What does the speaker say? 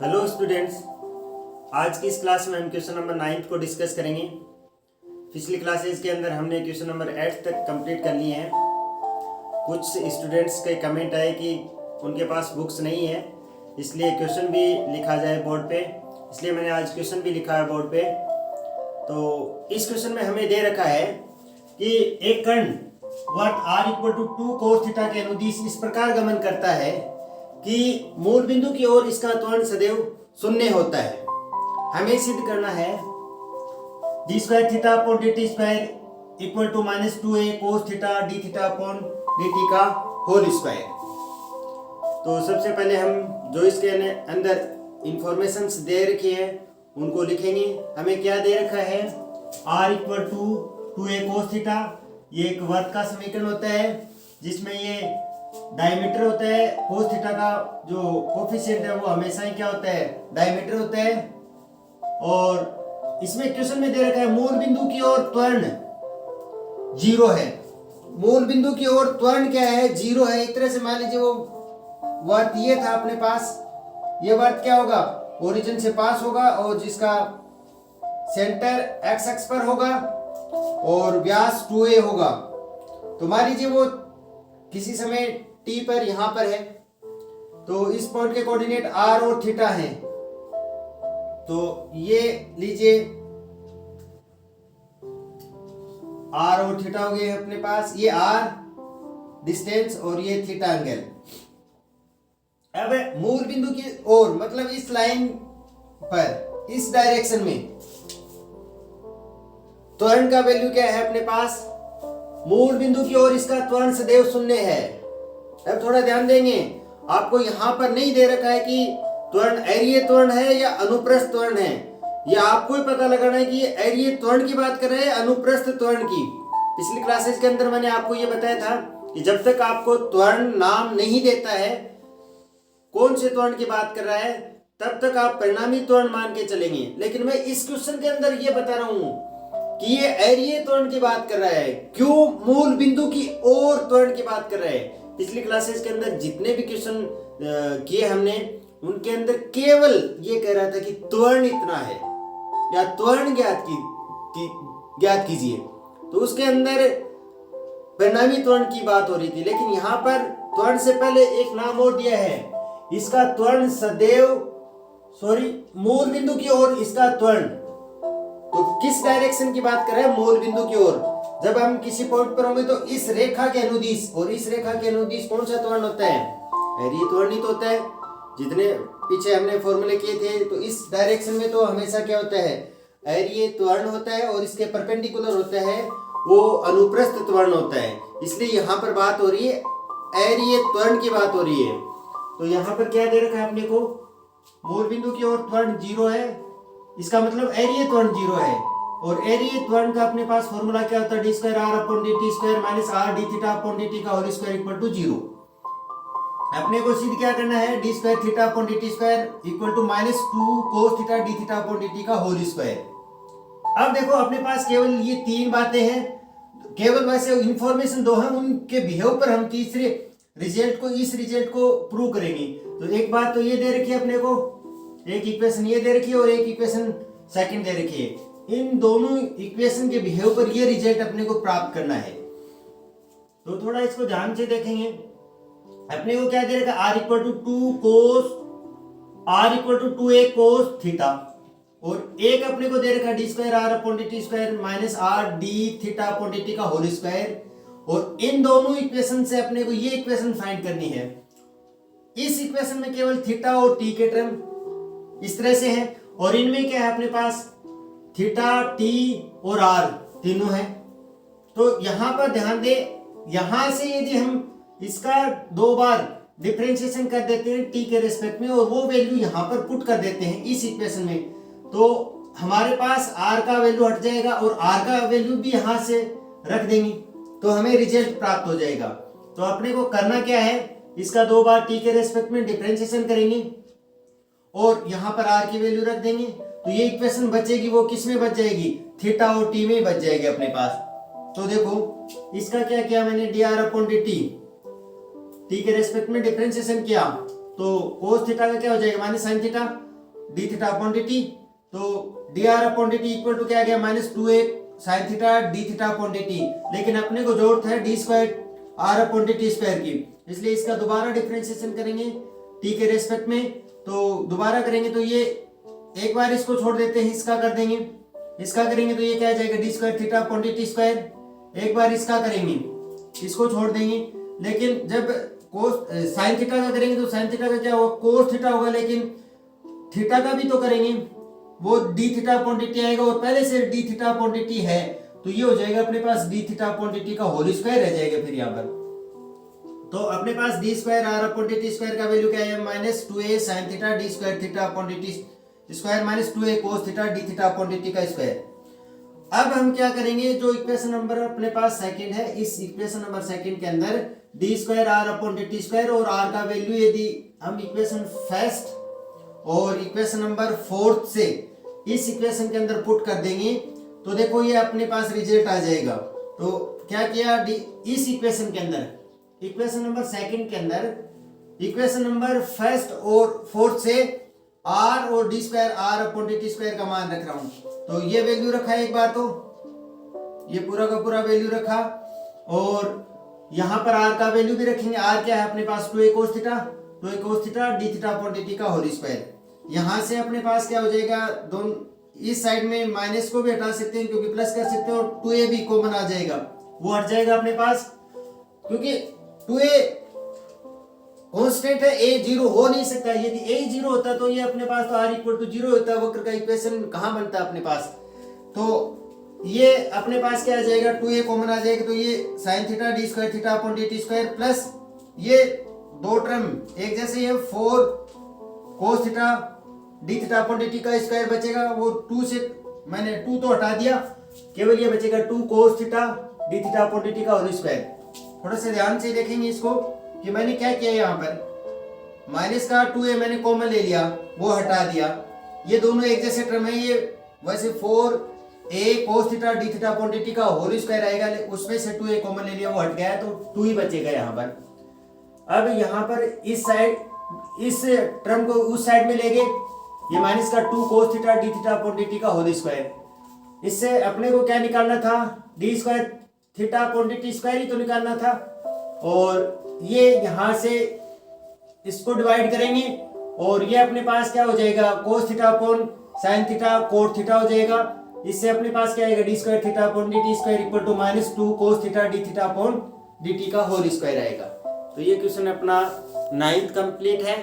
Hello students, आज की इस क्लास में हम क्वेश्चन नंबर 9 को डिस्कस करेंगे। पिछली क्लासेस के अंदर हमने क्वेश्चन नंबर 8 तक कंप्लीट कर लिए हैं। कुछ स्टूडेंट्स के कमेंट आए कि उनके पास बुक्स नहीं है, इसलिए क्वेश्चन भी लिखा जाए बोर्ड पे, इसलिए मैंने आज क्वेश्चन भी लिखा है बोर्ड पे। तो इस क्वेश्चन में हमें दे रखा है कि एक कण वर्त r = 2 cos थीटा के अनुदिश इस प्रकार गमन करता है कि मूल बिंदु की ओर इसका त्वरण सदैव शून्य होता है। हमें सिद्ध करना है d² theta upon dt² = -2a cos theta d theta upon dt का होल स्क्वायर। तो सबसे पहले हम जो इसके अंदर इंफॉर्मेशंस दे रखी है उनको लिखेंगे। हमें क्या दे रखा है, r = 2a cos थीटा, ये एक वर्ग का समीकरण होता है जिसमें ये डायमीटर होता है। कोस थीटा का जो कोफिशिएंट है वो हमेशा ही क्या होता है, डायमीटर होता है। और इसमें क्वेश्चन में दे रखा है मूल बिंदु की ओर त्वरण 0 है। मूल बिंदु की ओर त्वरण क्या है, 0 है। एक तरह से मान लीजिए वो वर्त ये था अपने पास, ये वर्त क्या होगा, ओरिजिन से पास होगा और जिसका सेंटर एक्स अक्ष पर होगा और व्यास 2a होगा। तो मान लीजिए वो किसी समय t पर यहां पर है, तो इस पॉइंट के कोऑर्डिनेट r और थीटा हैं। तो ये लीजिए r और थीटा हो गए अपने पास, ये r डिस्टेंस और ये थीटा एंगल। अब मूल बिंदु की ओर मतलब इस लाइन पर, इस डायरेक्शन में त्वरण का वैल्यू क्या है अपने पास, मूल बिंदु की ओर इसका त्वरण सदैव शून्य है। अब थोड़ा ध्यान देंगे, आपको यहां पर नहीं दे रखा है कि त्वरण एरिये त्वरण है या अनुप्रस्थ त्वरण है। ये आपको ही पता लगाना है कि ये एरिये त्वरण की बात कर रहे हैं, अनुप्रस्थ त्वरण की। पिछली क्लासेस के अंदर मैंने आपको ये बताया था कि जब तक आपको त्वरण नाम नहीं देता है कौन से त्वरण की बात कर रहा है, तब तक आप परिणामी त्वरण मान के चलेंगे। लेकिन मैं इस क्वेश्चन के अंदर ये बता रहा हूं कि ये एरिये त्वरण की बात कर रहा है। क्यों, मूल बिंदु की ओर त्वरण की बात कर रहा है। पिछली क्लासेस के अंदर जितने भी क्वेश्चन किए हमने, उनके अंदर केवल ये कह रहा था कि त्वरण इतना है या त्वरण ज्ञात कीजिए, तो उसके अंदर परिणामी त्वरण की बात हो रही थी। लेकिन यहाँ पर त्वरण से पहले एक नाम और दिया है, इसका त्वरण सदैव मूल बिंदु की ओर इसका त्वरण। तो किस डायरेक्शन की बात कर रहे हैं, मूल बिंदु की ओर। जब हम किसी पॉइंट पर होंगे तो इस रेखा के अनुदिश, और इस रेखा के अनुदिश कौन सा त्वरण होता है, एरिये त्वरण ही तो होता है। जितने पीछे हमने फॉर्मूले किए थे, तो इस डायरेक्शन में तो हमेशा क्या होता है, एरिये त्वरण होता है, और इसके परपेंडिकुलर होता है वो अनुप्रस्थ त्वरण होता है। इसलिए यहाँ पर बात हो रही है एरिये त्वरण की बात हो रही है। तो यहाँ पर क्या दे रखा है अपने को, मूल बिंदु की ओर त्वरण 0 है, इसका मतलब एरिये त्वरण 0 है। और एरिये त्वरण का अपने पास फॉर्मूला क्या होता है, d² r upon dt² - r d theta upon dt का होल स्क्वायर = 0। अपने को सिद्ध क्या करना है, d² theta upon dt² = -2 cos theta d theta upon dt का होल स्क्वायर। अब देखो अपने पास केवल ये 3 बातें हैं, केवल वैसे इंफॉर्मेशन 2 है, उनके बिहेव पर हम तीसरे इस रिजल्ट को प्रूव करेंगे। तो एक बात तो ये दे रखी है अपने को, एक इक्वेशन ये दे रखी है और एक इक्वेशन सेकंड दे रखी है। इन दोनों इक्वेशन के बिहेव पर ये रिजल्ट अपने को प्राप्त करना है। तो थोड़ा इसको ध्यान से देखेंगे। अपने को क्या दे रखा, r = 2a cos थीटा, और एक अपने को दे रखा d² r upon dt² - r d theta upon dt का होल स्क्वायर। और इन दोनों इक्वेशन से अपने को ये इक्वेशन फाइंड करनी है। इस इक्वेशन में केवल थीटा और t के टर्म इस तरह से है, और इनमें क्या है अपने पास, थीटा, t और r तीनों है। तो यहां पर ध्यान दे, यहां से यदि हम इसका 2 बार डिफरेंशिएशन कर देते हैं t के रेस्पेक्ट में, और वो वैल्यू यहां पर पुट कर देते हैं इस इक्वेशन में, तो हमारे पास r का वैल्यू हट जाएगा और r का वैल्यू भी यहां से रख देंगे, तो हमें रिजल्ट प्राप्त हो जाएगा। तो अपने को करना क्या है, इसका 2 बार t के रेस्पेक्ट में डिफरेंशिएशन करेंगे और यहाँ पर r की वैल्यू रख देंगे, तो ये इक्वेशन बचेगी वो किस में बच जाएगी, थीटा और t में बच जाएगी अपने पास। तो देखो इसका क्या किया मैंने, dr अपॉन dt, t के रेस्पेक्ट में डिफरेंशिएशन किया, तो cos थीटा का क्या हो जाएगा, minus sine theta, D theta upon D t, तो d r upon D t equal to क्या आ गया minus 2a sine theta D theta upon D t. लेकिन अपने को जरूरत है d square are upon D T square की, इसलिए इसका दोबारा डिफरेंशिएशन करेंगे टी के रेस्पेक्ट में। तो दोबारा करेंगे तो ये एक बार इसको छोड़ देते हैं, इसका कर देंगे, इसका करेंगे तो ये क्या आ जाएगा D square theta upon D T square. एक बार इसका करेंगे, इसको छोड़ देंगे, लेकिन जब कोस साइन थीटा का करेंगे तो साइन थीटा का क्या होगा कोस थीटा होगा, लेकिन थीटा का भी तो करेंगे वो d theta upon D t आएगा, और पहले से d theta upon D t है तो ये हो जाएगा अपने पास d theta upon D T का होल स्क्वायर रह जाएगा फिर यहाँ पर। तो अपने पास d square are upon D T square का वैल्यू क्या है minus 2a sine theta d square theta upon D T square minus 2a cos theta D theta upon D T का स्क्वायर। अब हम क्या करेंगे, जो इक्वेशन नंबर अपने पास सेकंड है, इस इक्वेशन नंबर सेकंड के अंदर D square are upon D T square और आर का वैल्यू यदि हम इक्वेशन फर्स्ट और इक्वेशन नंबर फोर्थ से इस इक्वेशन के अंदर पुट कर देंगे तो देखो ये अपने पास रिजल्ट आ जाएगा। तो क्या किया, इस इक्वेशन के अंदर इक्वेशन नंबर सेकंड के अंदर इक्वेशन नंबर फर्स्ट और फोर्थ से आर और D square are upon D T square का मान रख रहा हूं। तो ये वैल्यू रखा है एक बार, तो ये पूरा का पूरा वैल्यू रखा, और यहां पर आर का वैल्यू भी रखेंगे। आर क्या है अपने पास 2a cos theta, 2a cos theta D theta upon D T का होल स्क्वायर। यहां से अपने पास क्या हो जाएगा, दोनों इस साइड में माइनस को भी हटा सकते हैं क्योंकि प्लस कर सकते हैं, और 2a भी कॉमन आ जाएगा, वो हट जाएगा अपने पास, क्योंकि 2a कांस्टेंट है, a जीरो हो नहीं सकता। यदि a जीरो होता तो ये अपने पास तो r इक्वल टू जीरो होता, वक्र का इक्वेशन कहां बनता अपने पास। तो ये अपने पास क्या आ जाएगा, 2a कॉमन आ जाएगा, तो ये sign theta d square theta upon D T square plus ये दो टर्म एक जैसे ये 4 cos theta D theta upon D T का स्क्वायर बचेगा, वो 2 से मैंने 2 तो हटा दिया, केवल ये बचेगा 2 cos theta D theta upon D T का होल स्क्वायर। थोड़ा सा ध्यान से देखेंगे इसको कि मैंने क्या किया, यहाँ पर माइनस का 2a मैंने कॉमन ले लिया, वो हटा दिया, ये दोनों एक जैसे टर्म है, ये वैसे 4a cos theta D theta upon D T का होल स्क्वायर आएगा, उसमें से 2a कॉमन ले लिया, वो हट गया, तो 2 ही बचेगा यहाँ पर। अब यहाँ पर इस साइड इस टर्म को उस साइड में ले गए, ये माइनस का 2 cos theta D theta upon D T का होल स्क्वायर। इससे अपने को क्या निकालना था, d square theta upon D T square ही तो निकालना था, और ये यहां से इसको डिवाइड करेंगे और ये अपने पास क्या हो जाएगा, cos theta upon sine theta cot theta हो जाएगा। इससे अपने पास क्या आएगा, D square theta upon D T square equal to minus 2 cos theta D theta upon D T का होल स्क्वायर आएगा। तो ये क्वेश्चन अपना 9th कंप्लीट है।